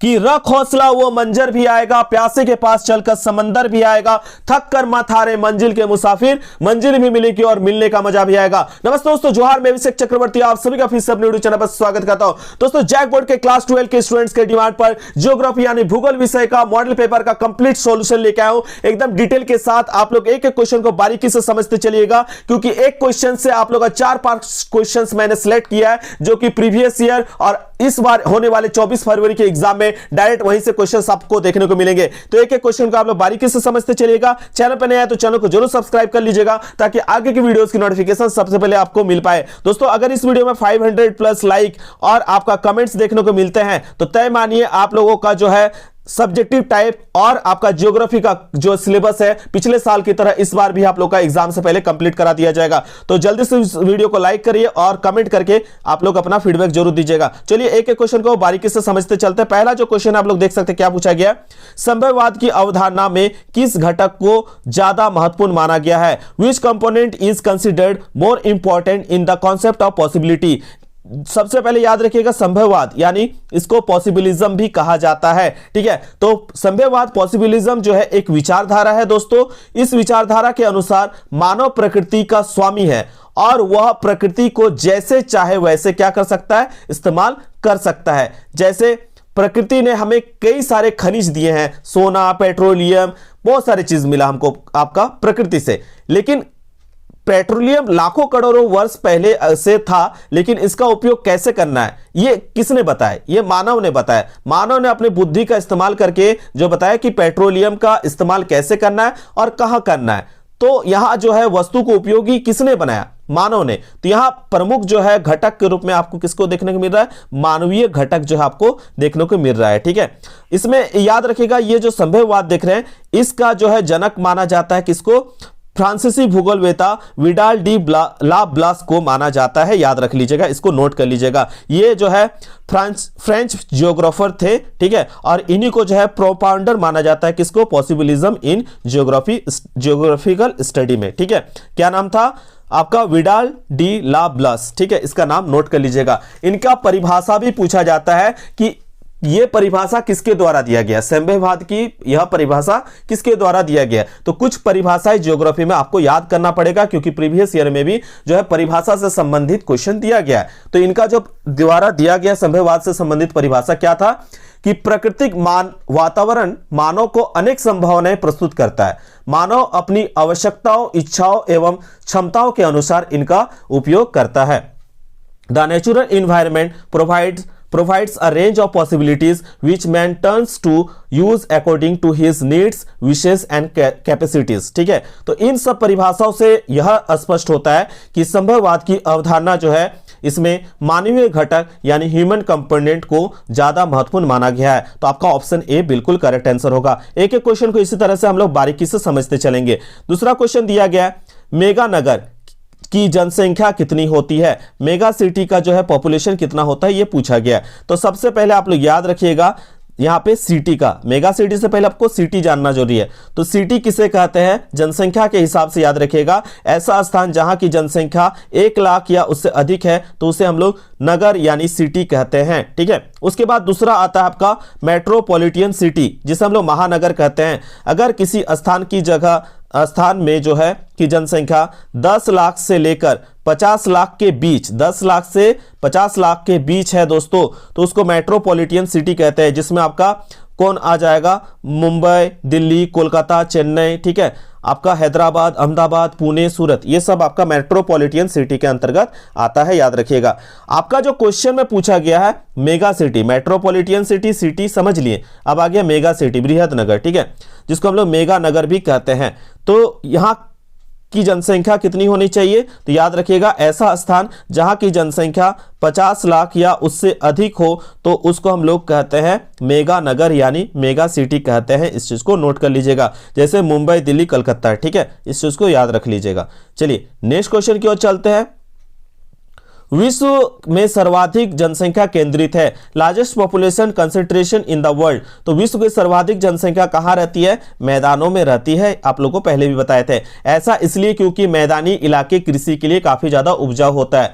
कि रख हौसला वो मंजर भी आएगा, प्यासे के पास चलकर समंदर भी आएगा, थक कर मत हारे मंजिल के मुसाफिर, मंजिल भी मिलेगी और मिलने का मजा भी आएगा। नमस्ते दोस्तों, जोहार, मैं अभिषेक चक्रवर्ती आप सभी का फिर से अपने यूट्यूब चैनल पर स्वागत करता हूं। दोस्तों, जैक बोर्ड के क्लास 12 के स्टूडेंट्स के डिमांड पर ज्योग्राफी यानी भूगोल विषय का मॉडल पेपर का कंप्लीट सॉल्यूशन लेके आया हूं, एकदम डिटेल के साथ। आप लोग एक एक क्वेश्चन को बारीकी से समझते चलिएगा, क्योंकि एक क्वेश्चन से आप लोग का 4-5 क्वेश्चन मैंने सिलेक्ट किया है, जो कि प्रीवियस ईयर और इस बार होने वाले 24 फरवरी के एग्जाम में डायरेक्ट वहीं से क्वेश्चंस आपको देखने को मिलेंगे। तो एक एक क्वेश्चन को आप लोग बारीकी से समझते चलिएगा। चैनल पर नए आए तो चैनल को जरूर सब्सक्राइब कर लीजिएगा, ताकि आगे की वीडियोस की नोटिफिकेशन सबसे पहले आपको मिल पाए। दोस्तों, अगर इस वीडियो में 500 प्लस लाइक और आपका कमेंट्स देखने को मिलते हैं, तो तय मानिए आप लोगों का जो है सब्जेक्टिव टाइप और आपका ज्योग्राफी का जो सिलेबस है पिछले साल की तरह इस बार भी आप लोग का एग्जाम से पहले कंप्लीट करा दिया जाएगा। तो जल्दी से इस वीडियो को लाइक करिए और कमेंट करके आप लोग अपना फीडबैक जरूर दीजिएगा। चलिए एक एक क्वेश्चन को बारीकी से समझते चलते हैं। पहला जो क्वेश्चन आप लोग देख सकते हैं, क्या पूछा गया? संभववाद की अवधारणा में किस घटक को ज्यादा महत्वपूर्ण माना गया है? विच component is considered more important in the concept of possibility? सबसे पहले याद रखिएगा, संभववाद यानी इसको पॉसिबिलिज्म भी कहा जाता है। ठीक है, तो संभववाद पॉसिबिलिज्म जो है एक विचारधारा है। दोस्तों, इस विचारधारा के अनुसार मानव प्रकृति का स्वामी है और वह प्रकृति को जैसे चाहे वैसे क्या कर सकता है? इस्तेमाल कर सकता है। जैसे प्रकृति ने हमें कई सारे खनिज दिए हैं, सोना, पेट्रोलियम, बहुत सारी चीज मिला हमको आपका प्रकृति से, लेकिन पेट्रोलियम लाखों करोड़ों वर्ष पहले से था, लेकिन इसका उपयोग कैसे करना है ये किसने बताया? ये मानव ने बताया। मानव ने अपनी बुद्धि का इस्तेमाल करके जो बताया कि पेट्रोलियम का इस्तेमाल कैसे करना है और कहां करना है। तो यहां जो है वस्तु को उपयोगी किसने बनाया? मानव ने। तो यहां प्रमुख जो है घटक के रूप में आपको किसको देखने को मिल रहा है? मानवीय घटक जो है आपको देखने को मिल रहा है। ठीक है, इसमें याद रखिएगा, ये जो संभववाद देख रहे हैं इसका जो है जनक माना जाता है किसको? फ्रांसीसी भूगोलवेता विडाल डी ला ब्लास को माना जाता है। याद रख लीजिएगा, इसको नोट कर लीजिएगा। ये जो है फ्रेंच जियोग्राफर थे। ठीक है, और इन्हीं को जो है प्रोपाउंडर माना जाता है किसको? पॉसिबिलिज्म इन जियोग्राफिकल स्टडी में। ठीक है, क्या नाम था आपका? विडाल डी ला ब्लास। ठीक है, इसका नाम नोट कर लीजिएगा। इनका परिभाषा भी पूछा जाता है कि यह परिभाषा किसके द्वारा दिया गया? संभववाद की यह परिभाषा किसके द्वारा दिया गया? तो कुछ परिभाषाएं ज्योग्राफी में आपको याद करना पड़ेगा, क्योंकि प्रीवियस ईयर में भी जो है परिभाषा से संबंधित क्वेश्चन दिया गया है। तो इनका जो द्वारा दिया गया संभववाद से संबंधित परिभाषा क्या था? कि प्राकृतिक वातावरण मानव को अनेक संभावनाएं प्रस्तुत करता है। मानव अपनी आवश्यकताओं, इच्छाओं एवं क्षमताओं के अनुसार इनका उपयोग करता है। The natural environment provides a range of possibilities which man turns to use according to his needs, wishes and capacities। ठीक है, तो इन सब परिभाषाओं से यह स्पष्ट होता है कि संभववाद की अवधारणा जो है इसमें मानवीय घटक यानी ह्यूमन कंपोनेंट को ज्यादा महत्वपूर्ण माना गया है। तो आपका ऑप्शन ए बिल्कुल करेक्ट आंसर होगा। एक एक क्वेश्चन को इसी तरह से हम लोग बारीकी से समझते चलेंगे। दूसरा क्वेश्चन दिया गया है, मेगा नगर की जनसंख्या कितनी होती है? मेगा सिटी का जो है पॉपुलेशन कितना होता है ये पूछा गया। तो सबसे पहले आप लोग याद रखिएगा, यहां पे सिटी का, मेगा सिटी से पहले आपको सिटी जानना जरूरी है। तो सिटी किसे कहते हैं? जनसंख्या के हिसाब से याद रखिएगा, ऐसा स्थान जहां की जनसंख्या 1 लाख या उससे अधिक है तो उसे हम लोग नगर यानी सिटी कहते हैं। ठीक है, उसके बाद दूसरा आता है आपका मेट्रोपॉलिटन सिटी, जिसे हम लोग महानगर कहते हैं। अगर किसी स्थान में जो है कि जनसंख्या 10 लाख से लेकर 50 लाख के बीच, 10 लाख से 50 लाख के बीच है दोस्तों, तो उसको मेट्रोपॉलिटन सिटी कहते हैं, जिसमें आपका कौन आ जाएगा? मुंबई, दिल्ली, कोलकाता, चेन्नई, ठीक है, आपका हैदराबाद, अहमदाबाद, पुणे, सूरत, ये सब आपका मेट्रोपॉलिटन सिटी के अंतर्गत आता है। याद रखिएगा, आपका जो क्वेश्चन में पूछा गया है मेगा सिटी, मेट्रोपॉलिटन सिटी समझ लिए, अब आ गया मेगा सिटी, बृहद नगर। ठीक है, जिसको हम लोग मेगा नगर भी कहते हैं। तो यहां की जनसंख्या कितनी होनी चाहिए? तो याद रखिएगा, ऐसा स्थान जहां की जनसंख्या 50 लाख या उससे अधिक हो तो उसको हम लोग कहते हैं मेगा नगर यानी मेगा सिटी कहते हैं। इस चीज को नोट कर लीजिएगा, जैसे मुंबई, दिल्ली, कलकत्ता। ठीक है, इस चीज को याद रख लीजिएगा। चलिए नेक्स्ट क्वेश्चन की ओर चलते हैं। विश्व में सर्वाधिक जनसंख्या केंद्रित है, largest population concentration in the world. तो विश्व की सर्वाधिक जनसंख्या कहां रहती है? मैदानों में रहती है। आप लोगों को पहले भी बताए थे। ऐसा इसलिए क्योंकि मैदानी इलाके कृषि के लिए काफी ज्यादा उपजाऊ होता है।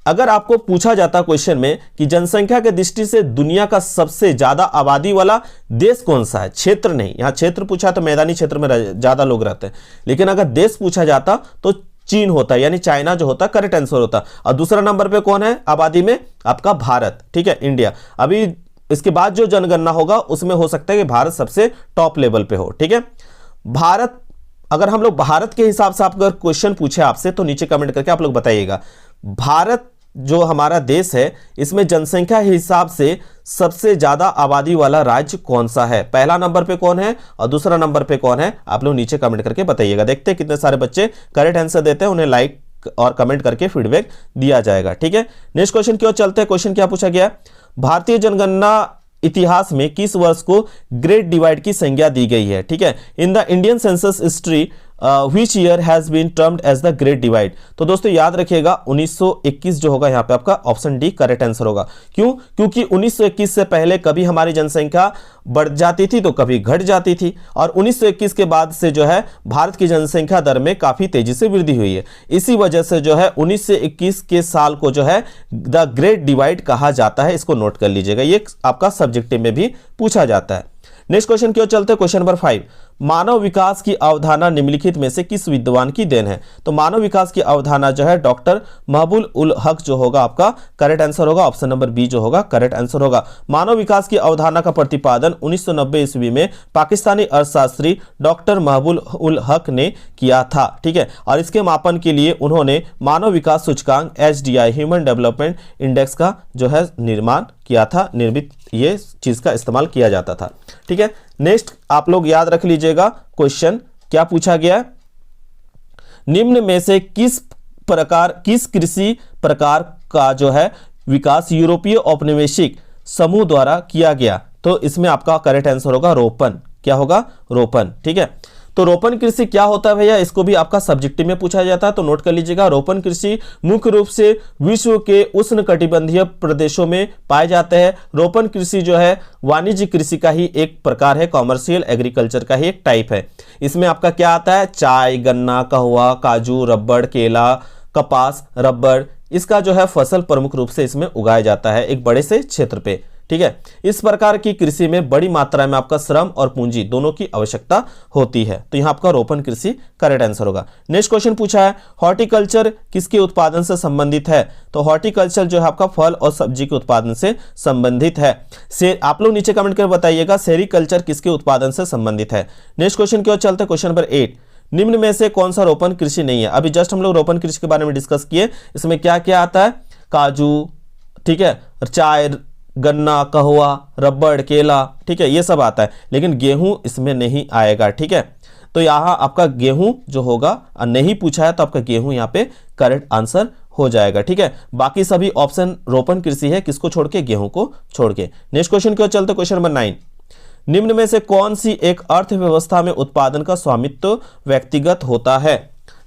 अगर आपको पूछा जाता क्वेश्चन में कि जनसंख्या के दृष्टि से दुनिया का सबसे ज्यादा आबादी वाला देश कौन सा है, क्षेत्र नहीं, यहां क्षेत्र पूछा तो मैदानी क्षेत्र में ज्यादा लोग रहते हैं, लेकिन अगर देश पूछा जाता तो चीन होता है, यानी चाइना जो होता, करेक्ट आंसर होता। और दूसरा नंबर पे कौन है आबादी में, आपका भारत, ठीक है, इंडिया। अभी इसके बाद जो जनगणना होगा उसमें हो सकता है कि भारत सबसे टॉप लेवल पे हो, ठीक है। भारत, अगर हम लोग भारत के हिसाब से अगर क्वेश्चन पूछे आपसे तो नीचे कमेंट करके आप लोग बताइएगा, भारत जो हमारा देश है इसमें जनसंख्या हिसाब से सबसे ज्यादा आबादी वाला राज्य कौन सा है, पहला नंबर पे कौन है और दूसरा नंबर पे कौन है, आप लोग नीचे कमेंट करके बताइएगा। देखते हैं कितने सारे बच्चे करेक्ट आंसर देते हैं, उन्हें लाइक और कमेंट करके फीडबैक दिया जाएगा, ठीक है। नेक्स्ट क्वेश्चन की ओर चलते हैं। क्वेश्चन क्या पूछा गया, भारतीय जनगणना इतिहास में किस वर्ष को ग्रेट डिवाइड की संज्ञा दी गई है, ठीक है। In the Indian census history which year has been termed as the great divide. तो दोस्तों याद रखिएगा 1921 जो होगा यहाँ पे आपका ऑप्शन डी करेक्ट आंसर होगा। क्यों, क्योंकि 1921 से पहले कभी हमारी जनसंख्या बढ़ जाती थी तो कभी घट जाती थी, और 1921 के बाद से जो है भारत की जनसंख्या दर में काफी तेजी से वृद्धि हुई है। इसी वजह से जो है 1921 के साल को जो है द ग्रेट डिवाइड कहा जाता है, इसको नोट कर लीजिएगा, ये आपका सब्जेक्टिव में भी पूछा जाता है। नेक्स्ट क्वेश्चन की ओर चलते हैं। क्वेश्चन नंबर 5, मानव विकास की अवधारणा निम्नलिखित में से किस विद्वान की देन है। तो मानव विकास की अवधारणा जो है डॉक्टर महबूब उल हक जो होगा आपका करेक्ट आंसर होगा, ऑप्शन नंबर बी जो होगा करेक्ट आंसर होगा। मानव विकास की अवधारणा का प्रतिपादन 1990 ईस्वी में पाकिस्तानी अर्थशास्त्री डॉक्टर महबूब उल हक ने किया था, ठीक है। और इसके मापन के लिए उन्होंने मानव विकास सूचकांक HDI ह्यूमन डेवलपमेंट इंडेक्स का जो है निर्माण किया था, निर्मित ये चीज का इस्तेमाल किया जाता था, ठीक है। नेक्स्ट आप लोग याद रख लीजिएगा क्वेश्चन क्या पूछा गया है, निम्न में से किस कृषि प्रकार का जो है विकास यूरोपीय औपनिवेशिक समूह द्वारा किया गया। तो इसमें आपका करेक्ट आंसर होगा रोपण, क्या होगा, रोपण, ठीक है। तो रोपण कृषि क्या होता है भैया, इसको भी आपका सब्जेक्टिव में पूछा जाता है, तो नोट कर लीजिएगा। रोपण कृषि मुख्य रूप से विश्व के उष्णकटिबंधीय प्रदेशों में पाए जाते हैं। रोपण कृषि जो है वाणिज्य कृषि का ही एक प्रकार है, कॉमर्शियल एग्रीकल्चर का ही एक टाइप है। इसमें आपका क्या आता है, चाय, गन्ना, कहवा, काजू, रबड़, केला, कपास, रबड़, इसका जो है फसल प्रमुख रूप से इसमें उगाया जाता है एक बड़े से क्षेत्र पे, ठीक है। इस प्रकार की कृषि में बड़ी मात्रा में आपका श्रम और पूंजी दोनों की आवश्यकता होती है, तो यहां आपका रोपण कृषि करेक्ट आंसर होगा। नेक्स्ट क्वेश्चन पूछा है, हॉर्टिकल्चर किसके उत्पादन से संबंधित है। तो हॉर्टिकल्चर जो है आपका फल और सब्जी के उत्पादन से संबंधित है। आप लोग नीचे कमेंट कर बताइएगा सेरिकल्चर किसके उत्पादन से संबंधित है। नेक्स्ट क्वेश्चन की ओर चलते हैं। क्वेश्चन नंबर 8, निम्न में से कौन सा रोपण कृषि नहीं है। अभी जस्ट हम लोग रोपण कृषि के बारे में डिस्कस किए, इसमें क्या क्या आता है, काजू, ठीक है, चाय, गन्ना, कहवा, रबड़, केला, ठीक है, ये सब आता है, लेकिन गेहूं इसमें नहीं आएगा, ठीक है। तो यहाँ आपका गेहूं जो होगा नहीं पूछा है तो आपका गेहूं यहाँ पे करेक्ट आंसर हो जाएगा, ठीक है। बाकी सभी ऑप्शन रोपण कृषि है, किसको छोड़ के, गेहूं को छोड़ के। नेक्स्ट क्वेश्चन की ओर चलते। क्वेश्चन नंबर 9, निम्न में से कौन सी एक अर्थव्यवस्था में उत्पादन का स्वामित्व व्यक्तिगत होता है,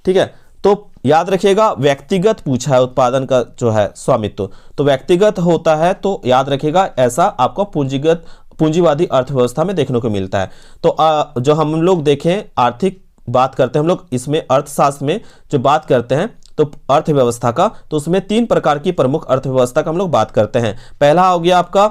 ठीक है। तो याद रखिएगा व्यक्तिगत पूछा है उत्पादन का जो है स्वामित्व, तो व्यक्तिगत होता है, तो याद रखिएगा ऐसा आपको पूंजीवादी अर्थव्यवस्था में देखने को मिलता है। तो जो हम लोग देखें आर्थिक बात करते हैं हम लोग, इसमें अर्थशास्त्र में जो बात करते हैं तो अर्थव्यवस्था का, तो उसमें 3 प्रकार की प्रमुख अर्थव्यवस्था का हम लोग बात करते हैं। पहला हो गया आपका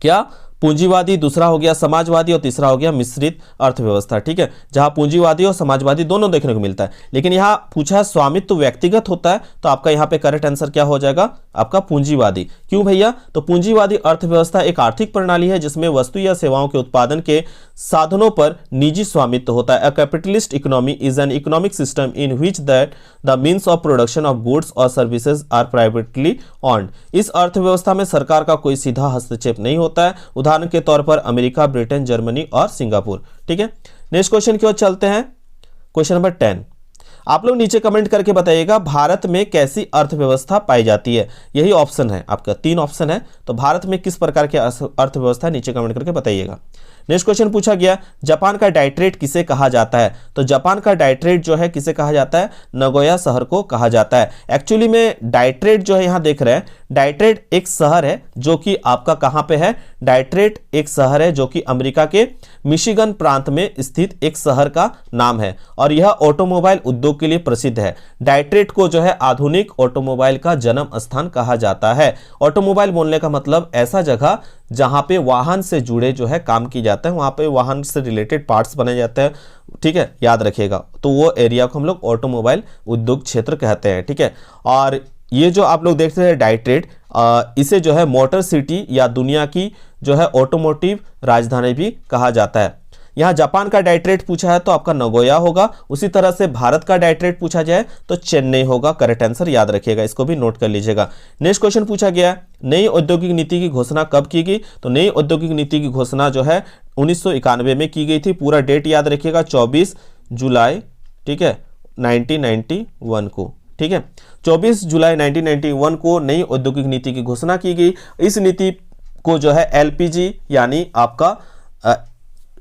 क्या, पूंजीवादी, दूसरा हो गया समाजवादी और तीसरा हो गया मिश्रित अर्थव्यवस्था, ठीक है, जहां पूंजीवादी और समाजवादी दोनों देखने को मिलता है। लेकिन यहां पूछा है स्वामित्व व्यक्तिगत होता है, तो आपका यहां पे करेक्ट आंसर क्या हो जाएगा, आपका पूंजीवादी। क्यों भैया, तो पूंजीवादी अर्थव्यवस्था एक आर्थिक प्रणाली है जिसमें वस्तु या सेवाओं के उत्पादन के साधनों पर निजी स्वामित्व होता है। A capitalist economy is an economic system in which that the means of production of goods और सर्विसेज आर प्राइवेटली ऑन्ड। इस अर्थव्यवस्था में सरकार का कोई सीधा हस्तक्षेप नहीं होता है, उदाहरण के तौर पर अमेरिका, ब्रिटेन, जर्मनी और सिंगापुर, ठीक है। नेक्स्ट क्वेश्चन की ओर चलते हैं। क्वेश्चन नंबर 10, आप लोग नीचे कमेंट करके बताइएगा भारत में कैसी अर्थव्यवस्था पाई जाती है। यही ऑप्शन है आपका, 3 ऑप्शन है, तो भारत में किस प्रकार की अर्थव्यवस्था, नीचे कमेंट करके बताइएगा। नेक्स्ट क्वेश्चन पूछा गया, जापान का डाइट्रेट किसे कहा जाता है। तो जापान का डाइट्रेट जो है किसे कहा जाता है, नगोया शहर को कहा जाता है। एक्चुअली में डाइट्रेट जो है यहाँ देख रहे हैं, डाइट्रेट एक शहर है जो कि आपका कहाँ पे है, डाइट्रेट एक शहर है जो कि अमेरिका के मिशिगन प्रांत में स्थित एक शहर का नाम है, और यह ऑटोमोबाइल उद्योग उद्योग के लिए प्रसिद्ध है। डेट्रॉइट को जो है आधुनिक ऑटोमोबाइल का जन्म स्थान कहा जाता है। ऑटोमोबाइल बोलने का मतलब ऐसा जगह जहां पे वाहन से जुड़े जो है काम की जाता है, वहां पे वाहन से रिलेटेड पार्ट्स बने जाते हैं, ठीक है, याद रखिएगा। तो वो एरिया को हम लोग ऑटोमोबाइल उद्योग क्षेत्र कहते हैं, ठीक है। और ये जो आप लोग देखते हैं डेट्रॉइट, इसे जो है मोटर सिटी या दुनिया की जो है ऑटोमोटिव राजधानी भी कहा जाता है। यहाँ जापान का डेट्रॉइट पूछा है तो आपका नगोया होगा। उसी तरह से भारत का डेट्रॉइट पूछा जाए तो चेन्नई होगा, करेक्ट आंसर, याद रखिएगा, इसको भी नोट कर लीजिएगा। नेक्स्ट क्वेश्चन पूछा गया है, नई औद्योगिक नीति की घोषणा कब की गई? तो नई औद्योगिक नीति की घोषणा जो है 1991 में की गई थी। पूरा डेट याद रखिएगा, 24 जुलाई, ठीक है, 1991 को, ठीक है, 24 जुलाई 1991 को नई औद्योगिक नीति की घोषणा की गई। इस नीति को जो है एलपीजी यानी आपका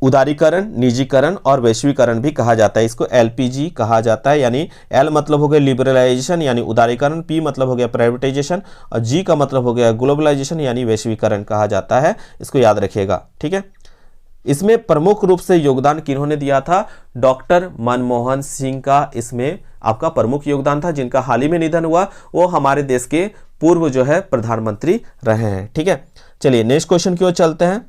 उदारीकरण, निजीकरण और वैश्वीकरण भी कहा जाता है। इसको एलपीजी कहा जाता है, यानी एल मतलब हो गया लिबरलाइजेशन यानी उदारीकरण, पी मतलब हो गया प्राइवेटाइजेशन और जी का मतलब हो गया ग्लोबलाइजेशन यानी वैश्वीकरण कहा जाता है। इसको याद रखिएगा, ठीक है। इसमें प्रमुख रूप से योगदान किन्होंने दिया था? डॉक्टर मनमोहन सिंह का इसमें आपका प्रमुख योगदान था, जिनका हाल ही में निधन हुआ। वो हमारे देश के पूर्व जो है प्रधानमंत्री रहे हैं, ठीक है। चलिए नेक्स्ट क्वेश्चन की ओर चलते हैं।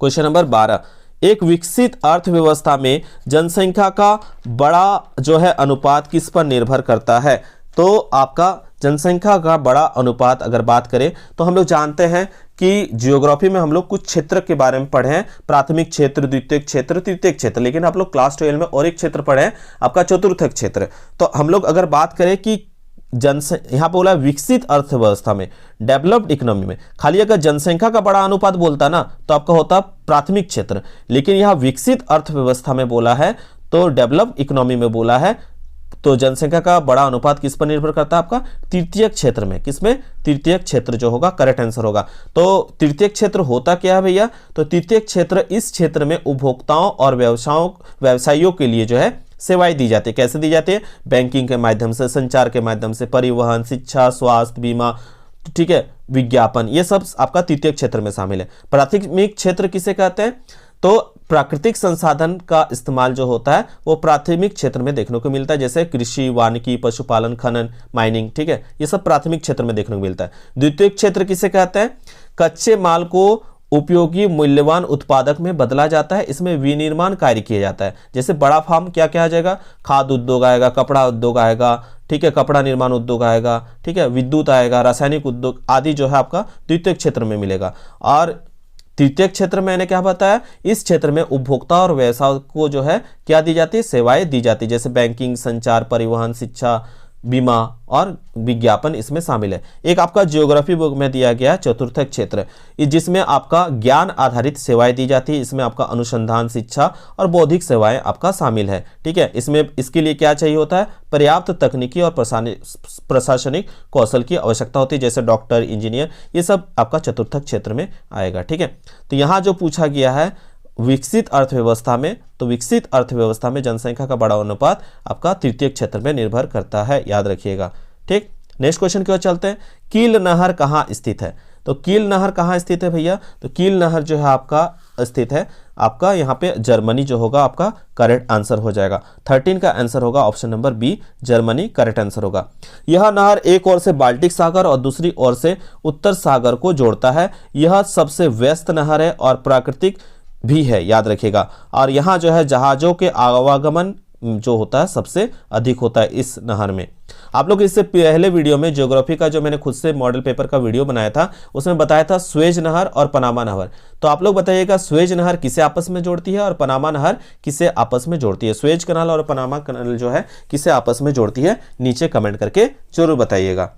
क्वेश्चन नंबर 12, एक विकसित अर्थव्यवस्था में जनसंख्या का बड़ा जो है अनुपात किस पर निर्भर करता है? तो आपका जनसंख्या का बड़ा अनुपात अगर बात करें तो हम लोग जानते हैं कि जियोग्राफी में हम लोग कुछ क्षेत्र के बारे में पढ़े हैं, प्राथमिक क्षेत्र, द्वितीयक क्षेत्र, तृतीयक क्षेत्र, लेकिन आप लोग क्लास 12 में और एक क्षेत्र पढ़े हैं, आपका चतुर्थक क्षेत्र। तो हम लोग अगर बात करें कि यहाँ बोला विकसित अर्थव्यवस्था में, डेवलप्ड इकोनॉमी में, खाली अगर जनसंख्या का बड़ा अनुपात बोलता ना तो आपका होता प्राथमिक क्षेत्र, लेकिन यहाँ विकसित अर्थव्यवस्था में बोला है तो डेवलप्ड इकोनॉमी में बोला है, तो जनसंख्या का बड़ा अनुपात किस पर निर्भर करता है? आपका तृतीयक क्षेत्र में। किसमें? तृतीयक क्षेत्र जो होगा, करेक्ट आंसर होगा। तो तृतीयक क्षेत्र होता क्या है भैया? तो तृतीयक क्षेत्र, इस क्षेत्र में उपभोक्ताओं और व्यवसायियों के लिए जो है सेवाएं दी जाती है। कैसे दी जाती है? बैंकिंग के माध्यम से, संचार के माध्यम से, परिवहन, शिक्षा, स्वास्थ्य, बीमा, ठीक है, विज्ञापन, ये सब आपका तृतीयक क्षेत्र में शामिल है। प्राथमिक क्षेत्र किसे कहते हैं? तो प्राकृतिक संसाधन का इस्तेमाल जो होता है वो प्राथमिक क्षेत्र में देखने को मिलता है, जैसे कृषि, वानिकी, पशुपालन, खनन, माइनिंग, ठीक है, ये सब प्राथमिक क्षेत्र में देखने को मिलता है। द्वितीयक क्षेत्र किसे कहते हैं? कच्चे माल को उपयोगी मूल्यवान उत्पादक में बदला जाता है, इसमें विनिर्माण कार्य किया जाता है। जैसे बड़ा फार्म क्या क्या आ जाएगा? खाद्य उद्योग आएगा, कपड़ा उद्योग आएगा, ठीक है, कपड़ा निर्माण उद्योग आएगा, ठीक है, विद्युत आएगा, रासायनिक उद्योग आदि जो है आपका द्वितीय क्षेत्र में मिलेगा। और तृतीय क्षेत्र में मैंने क्या बताया? इस क्षेत्र में उपभोक्ता और व्यवसाय को जो है क्या दी जाती है? सेवाएं दी जाती है, जैसे बैंकिंग, संचार, परिवहन, शिक्षा, बीमा और विज्ञापन इसमें शामिल है। एक आपका जियोग्राफी बुक में दिया गया चतुर्थक क्षेत्र, जिसमें आपका ज्ञान आधारित सेवाएं दी जाती है। इसमें आपका अनुसंधान, शिक्षा और बौद्धिक सेवाएं आपका शामिल है, ठीक है। इसमें इसके लिए क्या चाहिए होता है? पर्याप्त तकनीकी और प्रशासनिक कौशल की आवश्यकता होती है, जैसे डॉक्टर, इंजीनियर, ये सब आपका चतुर्थक क्षेत्र में आएगा, ठीक है। तो यहाँ जो पूछा गया है विकसित अर्थव्यवस्था में, तो विकसित अर्थव्यवस्था में जनसंख्या का बड़ा अनुपात आपका तृतीय क्षेत्र में निर्भर करता है, याद रखिएगा, ठीक। नेक्स्ट क्वेश्चन की ओर चलते हैं। कील नहर कहाँ स्थित है? तो कील नहर कहाँ स्थित है भैया? तो कील नहर जो है आपका स्थित है आपका यहाँ पे जर्मनी जो होगा आपका करेक्ट आंसर हो जाएगा। 13 का आंसर होगा option number B, Germany correct answer होगा। यह नहर एक ओर से बाल्टिक सागर और दूसरी ओर से उत्तर सागर को जोड़ता है। यह सबसे व्यस्त नहर है और प्राकृतिक भी है, याद रखिएगा। और यहाँ जो है जहाजों के आवागमन जो होता है सबसे अधिक होता है इस नहर में। आप लोग इससे पहले वीडियो में ज्योग्राफी का जो मैंने खुद से मॉडल पेपर का वीडियो बनाया था उसमें बताया था स्वेज नहर और पनामा नहर। तो आप लोग बताइएगा स्वेज नहर किसे आपस में जोड़ती है और पनामा नहर किसे आपस में जोड़ती है? स्वेज कनाल और पनामा कनाल जो है किसे आपस में जोड़ती है? नीचे कमेंट करके जरूर बताइएगा।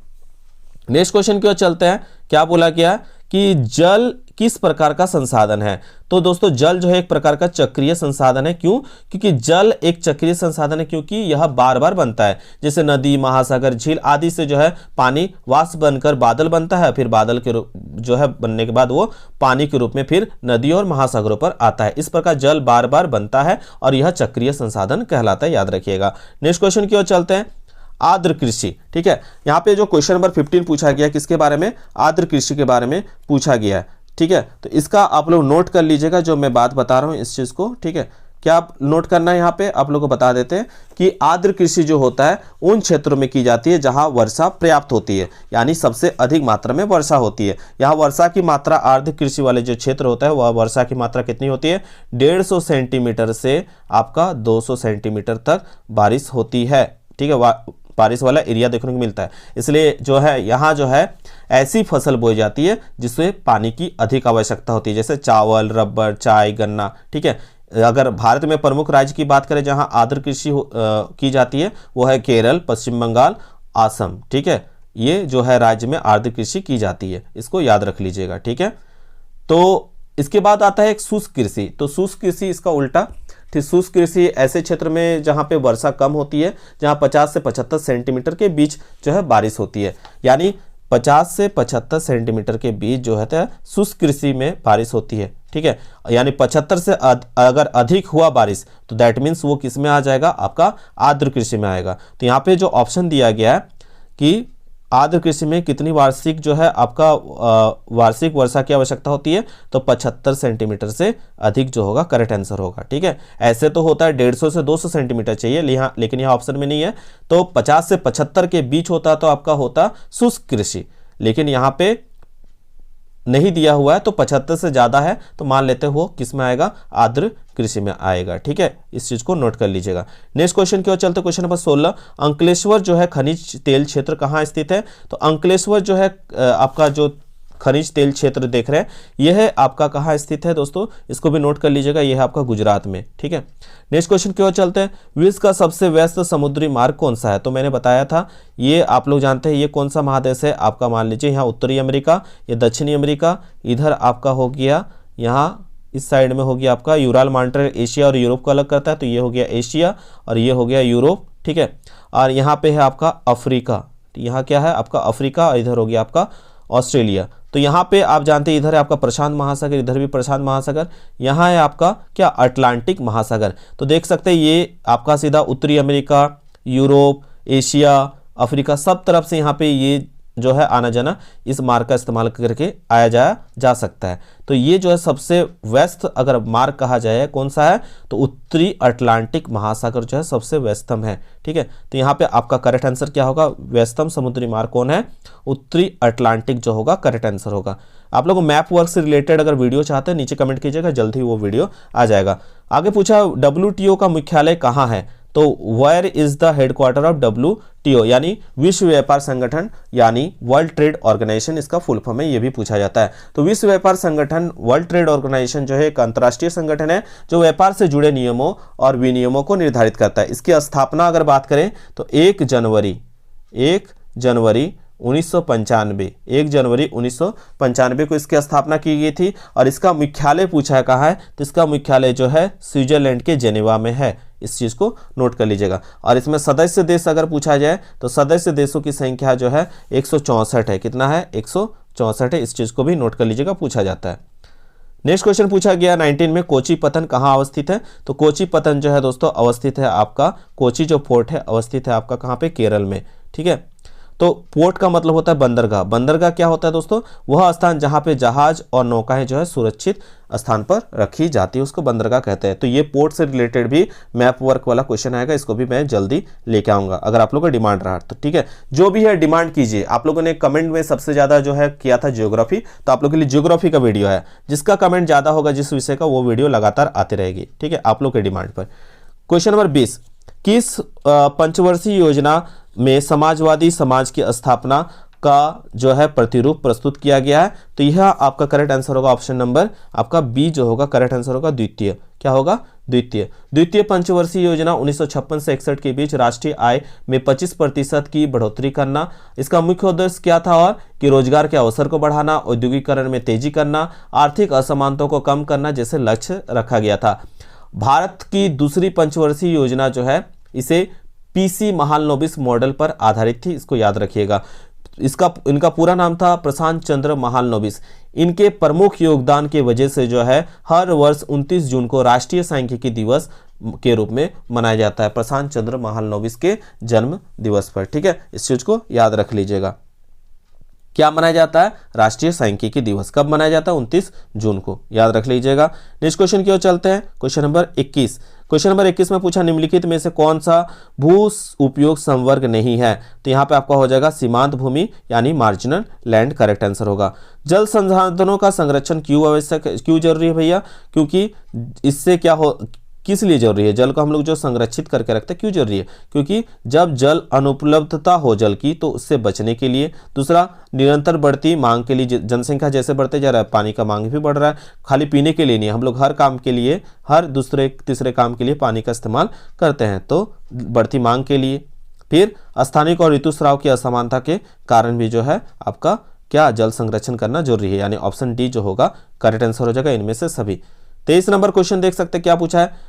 नेक्स्ट क्वेश्चन की ओर चलते हैं। क्या बोला गया कि जल किस प्रकार का संसाधन है? तो दोस्तों जल जो है एक प्रकार का चक्रीय संसाधन है। क्यों? क्योंकि जल एक चक्रीय संसाधन है, क्योंकि यह बार बार बनता है। जैसे नदी, महासागर, झील आदि से जो है पानी वाष्प बनकर बादल बनता है, फिर बादल के रूप जो है बनने के बाद वो पानी के रूप में फिर नदी और महासागरों पर आता है। इस प्रकार जल बार बार बनता है और यह चक्रीय संसाधन कहलाता है, याद रखिएगा। नेक्स्ट क्वेश्चन की ओर चलते हैं। आर्द्र कृषि, ठीक है। यहाँ पे जो क्वेश्चन नंबर 15 पूछा गया किसके बारे में? आर्द्र कृषि के बारे में पूछा गया है, ठीक है। तो इसका आप लोग नोट कर लीजिएगा जो मैं बात बता रहा हूँ इस चीज को, ठीक है। क्या आप नोट करना है यहाँ पे आप लोगों को बता देते हैं कि आर्द्र कृषि जो होता है उन क्षेत्रों में की जाती है जहां वर्षा पर्याप्त होती है, यानी सबसे अधिक मात्रा में वर्षा होती है। यहाँ वर्षा की मात्रा आर्द्र कृषि वाले जो क्षेत्र होता है वह वर्षा की मात्रा कितनी होती है, 150 सेंटीमीटर से आपका 200 सेंटीमीटर तक बारिश होती है। ठीक है, बारिश वाला एरिया देखने को मिलता है। इसलिए जो है यहाँ जो है ऐसी फसल बोई जाती है जिसमें पानी की अधिक आवश्यकता होती है, जैसे चावल, रबर, चाय, गन्ना। ठीक है, अगर भारत में प्रमुख राज्य की बात करें जहां आर्द्र कृषि की जाती है वो है केरल, पश्चिम बंगाल, असम। ठीक है, ये जो है राज्य में आर्द्र कृषि की जाती है, इसको याद रख लीजिएगा। ठीक है, तो इसके बाद आता है एक शुष्क कृषि। तो शुष्क कृषि इसका उल्टा। ठीक, शुष्क कृषि ऐसे क्षेत्र में जहां पे वर्षा कम होती है, जहां 50 से 75 सेंटीमीटर के बीच जो है बारिश होती है, यानी 50 से 75 सेंटीमीटर के बीच जो है शुष्क कृषि में बारिश होती है। ठीक है, यानी 75 से अगर अधिक हुआ बारिश तो दैट मीन्स वो किस में आ जाएगा, आपका आर्द्र कृषि में आएगा। तो यहाँ पे जो ऑप्शन दिया गया है कि आर्द्र कृषि में कितनी वार्षिक जो है आपका वार्षिक वर्षा की आवश्यकता होती है, तो 75 सेंटीमीटर से अधिक जो होगा करेक्ट आंसर होगा। ठीक है, ऐसे तो होता है 150 से 200 सेंटीमीटर चाहिए, लेकिन यहाँ ऑप्शन में नहीं है। तो 50 से 75 के बीच होता तो आपका होता शुष्क कृषि, लेकिन यहाँ पे नहीं दिया हुआ है, तो 75 से ज्यादा है तो मान लेते हो किस में आएगा, आर्द्र कृषि में आएगा। ठीक है, इस चीज को नोट कर लीजिएगा। नेक्स्ट क्वेश्चन की ओर चलते, क्वेश्चन नंबर 16, अंकलेश्वर जो है खनिज तेल क्षेत्र कहाँ स्थित है। तो अंकलेश्वर जो है आपका जो खनिज तेल क्षेत्र देख रहे हैं यह है आपका कहाँ स्थित है दोस्तों, इसको भी नोट कर लीजिएगा, यह है आपका गुजरात में। ठीक है, नेक्स्ट क्वेश्चन की ओर चलते हैं, विश्व का सबसे व्यस्त समुद्री मार्ग कौन सा है। तो मैंने बताया था, ये आप लोग जानते हैं ये कौन सा महादेश है आपका, मान लीजिए यहाँ उत्तरी अमेरिका, ये दक्षिणी अमेरिका, इधर आपका हो गया यहाँ इस साइड में हो गया आपका यूराल माउंटेन, एशिया और यूरोप को अलग करता है, तो ये हो गया एशिया और ये हो गया यूरोप। ठीक है, और यहाँ पे है आपका अफ्रीका, यहाँ क्या है आपका अफ्रीका, और इधर हो गया आपका ऑस्ट्रेलिया। तो यहाँ पे आप जानते हैं इधर है आपका प्रशांत महासागर, इधर भी प्रशांत महासागर, यहाँ है आपका क्या अटलांटिक महासागर। तो देख सकते हैं ये आपका सीधा उत्तरी अमेरिका, यूरोप, एशिया, अफ्रीका सब तरफ से यहाँ पे ये जो है आना जाना इस मार्ग का इस्तेमाल करके आया जा सकता है। तो ये जो है सबसे व्यस्त अगर मार्ग कहा जाए कौन सा है, तो उत्तरी अटलांटिक महासागर जो है सबसे व्यस्तम है। ठीक है, तो यहाँ पे आपका करेक्ट आंसर क्या होगा, व्यस्तम समुद्री मार्ग कौन है, उत्तरी अटलांटिक जो होगा करेक्ट आंसर होगा। आप लोग मैप वर्क से रिलेटेड अगर वीडियो चाहते हैं नीचे कमेंट कीजिएगा, जल्द ही वो वीडियो आ जाएगा। आगे पूछा WTO का मुख्यालय कहाँ है। तो where is the headquarter of WTO, यानी विश्व व्यापार संगठन, यानी वर्ल्ड ट्रेड ऑर्गेनाइजेशन इसका फुल फॉर्म है, ये भी पूछा जाता है। तो विश्व व्यापार संगठन वर्ल्ड ट्रेड ऑर्गेनाइजेशन जो है एक अंतर्राष्ट्रीय संगठन है जो व्यापार से जुड़े नियमों और विनियमों को निर्धारित करता है। इसकी स्थापना अगर बात करें तो 1 जनवरी 1995 को इसकी स्थापना की गई थी। और इसका मुख्यालय पूछा है कहाँ है, तो इसका मुख्यालय जो है स्विट्जरलैंड के जेनेवा में है, इस चीज को नोट कर लीजिएगा। और इसमें सदस्य देश अगर पूछा जाए तो सदस्य देशों की संख्या जो है 164 है। कितना है, 164 है, इस चीज को भी नोट कर लीजिएगा, पूछा जाता है। नेक्स्ट क्वेश्चन पूछा गया 19 में, कोची पत्तन कहाँ अवस्थित है। तो कोची पत्तन जो है दोस्तों अवस्थित है आपका, कोची जो पोर्ट है अवस्थित है आपका कहाँ पे, केरल में। ठीक है, तो पोर्ट का मतलब होता है बंदरगाह। बंदरगाह क्या होता है दोस्तों, वह स्थान जहां पे जहाज और नौकाएं जो है सुरक्षित स्थान पर रखी जाती है, उसको बंदरगाह कहते हैं। तो ये पोर्ट से रिलेटेड भी मैप वर्क वाला क्वेश्चन आएगा, इसको भी मैं जल्दी लेके आऊंगा अगर आप लोगों का डिमांड रहा तो। ठीक है, जो भी है डिमांड कीजिए। आप लोगों ने कमेंट में सबसे ज्यादा जो है किया था ज्योग्राफी, तो आप लोगों के लिए ज्योग्राफी का वीडियो है, जिसका कमेंट ज्यादा होगा जिस विषय का, वो वीडियो लगातार आती रहेगी। ठीक है, आप लोग के डिमांड पर। क्वेश्चन नंबर 20, किस पंचवर्षीय योजना में समाजवादी समाज की स्थापना का जो है प्रतिरूप प्रस्तुत किया गया है। तो यह आपका करेक्ट आंसर होगा ऑप्शन नंबर आपका बी जो होगा करेक्ट आंसर होगा द्वितीय। क्या होगा, द्वितीय पंचवर्षीय योजना 1956 से 61 के बीच राष्ट्रीय आय में 25% की बढ़ोतरी करना। इसका मुख्य उद्देश्य क्या था, और कि रोजगार के अवसर को बढ़ाना, औद्योगिकरण में तेजी करना, आर्थिक असमानताओं को कम करना जैसे लक्ष्य रखा गया था। भारत की दूसरी पंचवर्षीय योजना जो है इसे PC महालनोबिस मॉडल पर आधारित थी, इसको याद रखिएगा। इनका पूरा नाम था प्रशांत चंद्र महालनोबिस। इनके प्रमुख योगदान के वजह से जो है हर वर्ष 29 जून को राष्ट्रीय सांख्यिकी दिवस के रूप में मनाया जाता है, प्रशांत चंद्र महालनोबिस के जन्म दिवस पर। ठीक है, इस चीज को याद रख लीजिएगा। क्या मनाया जाता है? राष्ट्रीय सांख्यिकी दिवस। कब मनाया जाता है? 29 जून को, याद रख लीजिएगा। नेक्स्ट क्वेश्चन की ओर चलते हैं। Question number 21। क्वेश्चन नंबर 21 में पूछा निम्नलिखित में से कौन सा भू उपयोग संवर्ग नहीं है? तो यहाँ पे आपका हो जाएगा सीमांत भूमि यानी मार्जिनल लैंड, करेक्ट आंसर होगा। जल संसाधनों का संरक्षण क्यों आवश्यक है, क्यों जरूरी है भैया? क्योंकि इससे क्या हो, किस लिए जरूरी है? जल को हम लोग जो संरक्षित करके रखते हैं, क्यों जरूरी है? क्योंकि जब जल अनुपलब्धता हो जल की तो उससे बचने के लिए। दूसरा, निरंतर बढ़ती मांग के लिए, जनसंख्या जैसे बढ़ते जा रहा है पानी का मांग भी बढ़ रहा है, खाली पीने के लिए नहीं, हम लोग हर काम के लिए, हर दूसरे तीसरे काम के लिए पानी का इस्तेमाल करते हैं, तो बढ़ती मांग के लिए। फिर स्थानिक और ऋतुस्राव की असमानता के कारण भी जो है आपका क्या जल संरक्षण करना जरूरी है, यानी ऑप्शन डी जो होगा करेक्ट आंसर हो जाएगा इनमें से सभी। 23 नंबर क्वेश्चन देख सकते हैं क्या पूछा है।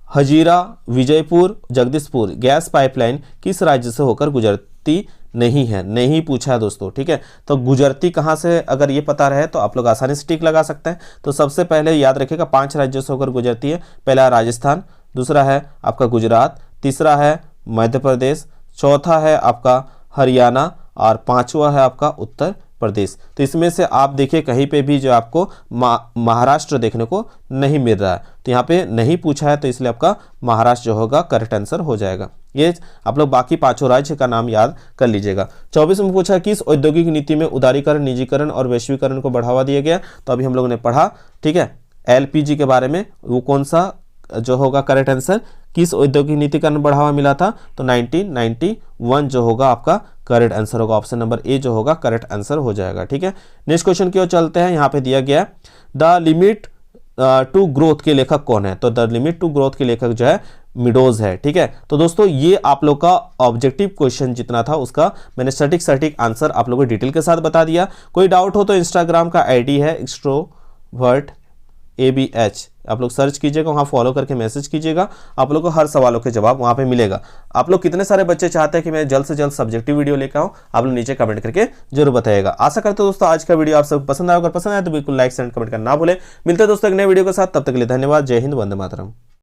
हजीरा, विजयपुर, जगदीशपुर गैस पाइपलाइन किस राज्य से होकर गुजरती नहीं है? नहीं पूछा है दोस्तों, ठीक है। तो गुजरती कहाँ से, अगर ये पता रहे तो आप लोग आसानी से टिक लगा सकते हैं। तो सबसे पहले याद रखिएगा 5 राज्यों से होकर गुजरती है। पहला राजस्थान, दूसरा है आपका गुजरात, तीसरा है मध्य प्रदेश, चौथा है आपका हरियाणा और पांचवा है आपका उत्तर प्रदेश। तो इसमें से आप देखिए कहीं पे भी जो आपको महाराष्ट्र देखने को नहीं मिल रहा है, तो यहाँ पे नहीं पूछा है, तो इसलिए आपका महाराष्ट्र जो होगा करेक्ट आंसर हो जाएगा। ये आप लोग बाकी 5 राज्य का नाम याद कर लीजिएगा। 24 में पूछा किस औद्योगिक नीति में उदारीकरण, निजीकरण और वैश्वीकरण को बढ़ावा दिया गया? तो अभी हम लोगों ने पढ़ा, ठीक है, एलपीजी के बारे में, वो कौन सा जो होगा करेक्ट आंसर, किस औद्योगिक नीति का बढ़ावा मिला था? तो 1991 जो होगा आपका करेक्ट आंसर होगा। ऑप्शन नंबर ए जो होगा करेक्ट आंसर हो जाएगा, ठीक है। नेक्स्ट क्वेश्चन की ओर चलते हैं। यहाँ पे दिया गया द लिमिट टू ग्रोथ के लेखक कौन है? तो द लिमिट टू ग्रोथ के लेखक जो है मिडोज है, ठीक है। तो दोस्तों ये आप लोग का ऑब्जेक्टिव क्वेश्चन जितना था उसका मैंने सटीक आंसर आप लोगों को डिटेल के साथ बता दिया। कोई डाउट हो तो इंस्टाग्राम का आईडी है एक्सट्रोवर्ट ABH, आप लोग सर्च कीजिएगा, वहाँ फॉलो करके मैसेज कीजिएगा, आप लोग को हर सवालों के जवाब वहाँ पे मिलेगा। आप लोग कितने सारे बच्चे चाहते हैं कि मैं जल्द से जल्द सब्जेक्टिव वीडियो लेकर आऊँ, आप लोग नीचे कमेंट करके जरूर बताइएगा। आशा करते हो दोस्तों आज का वीडियो आप सब पसंद आया, अगर पसंद आया तो बिल्कुल लाइक एंड कमेंट करना ना भूले। मिलते हैं दोस्तों एक नए वीडियो के साथ, तब तक के लिए धन्यवाद। जय हिंद, वंदे मातरम।